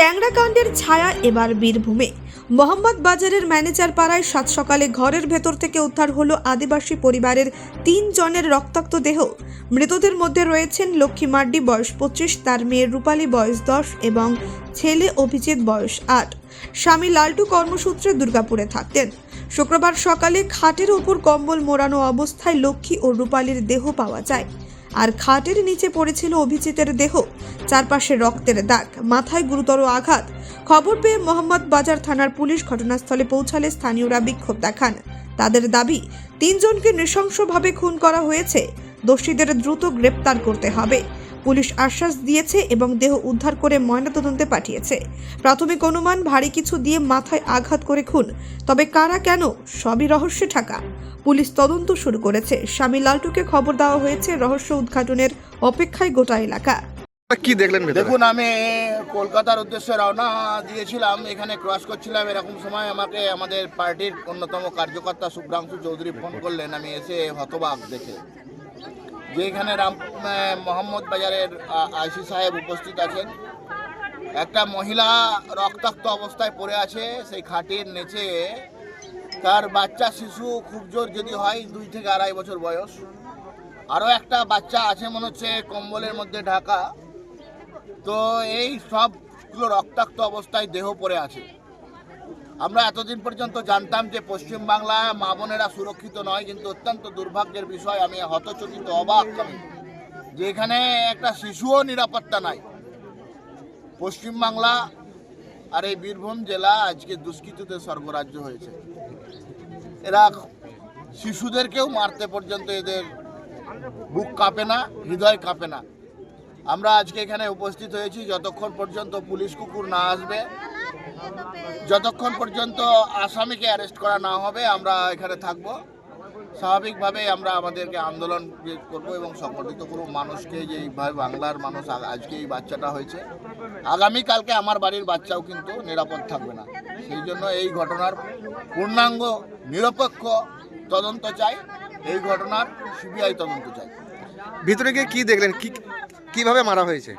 ট্যাংরা কাণ্ডের ছায়া এবার বীরভূমে। মোহাম্মদ বাজারের ম্যানেজার পাড়ায় সাত সকালে ঘরের ভেতর থেকে উদ্ধার হলো আদিবাসী পরিবারের 3 জনের রক্তাক্ত দেহ। মৃতদের মধ্যে রয়েছেন লক্ষ্মী মার্ডি বয়স 25, তার মেয়ে রূপালী বয়স 10 এবং ছেলে অভিজিৎ বয়স 8। স্বামী লালটু কর্মসূত্রে দুর্গাপুরে থাকতেন। শুক্রবার সকালে খাটের উপর কম্বল মোড়ানো অবস্থায় লক্ষ্মী ও রূপালীর দেহ পাওয়া যায়। আর খাটের নিচে পড়েছিল অভিজিতের দেহ। চারপাশে রক্তের দাগ, মাথায় গুরুতর আঘাত। খবর পেয়ে মোহাম্মদ বাজার থানার পুলিশ ঘটনাস্থলে পৌঁছালে স্থানীয়রা বিক্ষোভ দেখান। তাদের দাবি 3 জনকে নৃশংসভাবে খুন করা হয়েছে, দোষীদের দ্রুত গ্রেপ্তার করতে হবে। পুলিশ আশ্বাস দিয়েছে এবং দেহ উদ্ধার করে ময়নাতদন্তে পাঠিয়েছে। প্রাথমিক অনুমান ভারী কিছু দিয়ে মাথায় আঘাত করে খুন, তবে কারা কেন সবই রহস্যে ঢাকা। পুলিশ তদন্ত শুরু করেছে। স্বামী লালটুকে খবর দেওয়া হয়েছে। রহস্য উদ্ঘাটনের অপেক্ষায় গোটা এলাকা। কি দেখলেন? দেখুন, আমি কলকাতার উদ্দেশ্যে রওনা দিয়েছিলাম। এখানে ক্রস করছিলাম, এরকম সময় আমাকে আমাদের পার্টির অন্যতম কার্যকর্তা শুভ্রাংশু চৌধুরী ফোন করলেন। আমি এসে হতবাক দেখে যে এখানে মোহাম্মদ বাজারের আইসি সাহেব উপস্থিত আছেন। একটা মহিলা রক্তাক্ত অবস্থায় পড়ে আছে সেই খাটের নিচে। তার বাচ্চা শিশু খুব জোর যদি হয় 2 থেকে 2.5 বছর বয়স। আরও একটা বাচ্চা আছে মনে হচ্ছে কম্বলের মধ্যে ঢাকা। তো এই সবগুলো রক্তাক্ত অবস্থায় দেহ পড়ে আছে। আমরা এতদিন পর্যন্ত জানতাম যে পশ্চিমবাংলায় মা বোনেরা সুরক্ষিত নয়, কিন্তু অত্যন্ত দুর্ভাগ্যের বিষয়, আমি হতচকিত, অবাক আমি যে এখানে একটা শিশুও নিরাপত্তা নাই। পশ্চিমবাংলা আর এই বীরভূম জেলা আজকে দুষ্কৃতীদের স্বর্গরাজ্য হয়েছে। এরা শিশুদেরকেও মারতে পর্যন্ত এদের বুক কাঁপে না, হৃদয় কাঁপে না। আমরা আজকে এখানে উপস্থিত হয়েছি যতক্ষণ পর্যন্ত পুলিশ কুকুর না আসবে, যতক্ষণ পর্যন্ত আসামিকে অ্যারেস্ট করা না হবে, আমরা এখানে থাকব। স্বাভাবিকভাবে আমরা আমাদেরকে আন্দোলন করব এবং সংগঠিত করব মানুষকে, যে এইভাবে বাংলার মানুষ আজকে এই বাচ্চাটা হয়েছে, আগামীকালকে আমার বাড়ির বাচ্চাও কিন্তু নিরাপদ থাকবে না। সেই জন্য এই ঘটনার পূর্ণাঙ্গ নিরপেক্ষ তদন্ত চাই, এই ঘটনার সিবিআই তদন্ত চাই। ভিতরে গিয়ে কি দেখলেন? কিভাবে মারা হয়েছে?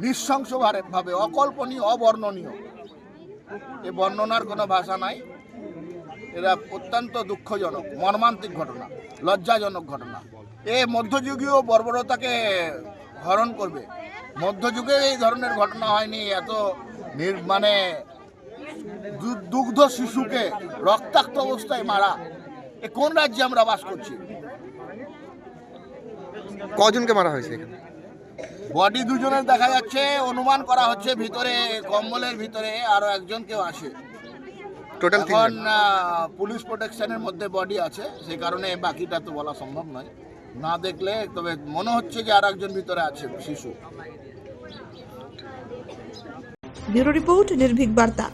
নৃশংসভাবে, অকল্পনীয়, অবর্ণনীয়। এ বর্ণনার কোনো ভাষা নাই। এরা অত্যন্ত দুঃখজনক, মর্মান্তিক ঘটনা, লজ্জাজনক ঘটনা। এ মধ্যযুগীয় বর্বরতাকে হরণ করবে। মধ্যযুগে এই ধরনের ঘটনা হয়নি। এত মানে দুগ্ধ শিশুকে রক্তাক্ত অবস্থায় মারা, এ কোন রাজ্যে আমরা বাস করছি? কজনকে মারা হয়েছে এখানে? বডি 2 জনের দেখা যাচ্ছে, অনুমান করা হচ্ছে ভিতরে কম্বলের ভিতরে আরো একজন কেউ আসে। টোটাল এখন পুলিশ প্রোটেকশনের মধ্যে বডি আছে, সেই কারণে বাকিটা তো বলা সম্ভব নয় না দেখলে। তবে মনে হচ্ছে যে আর একজন ভিতরে আছে, শিশু। ব্যুরো রিপোর্ট, নির্ভীক বার্তা।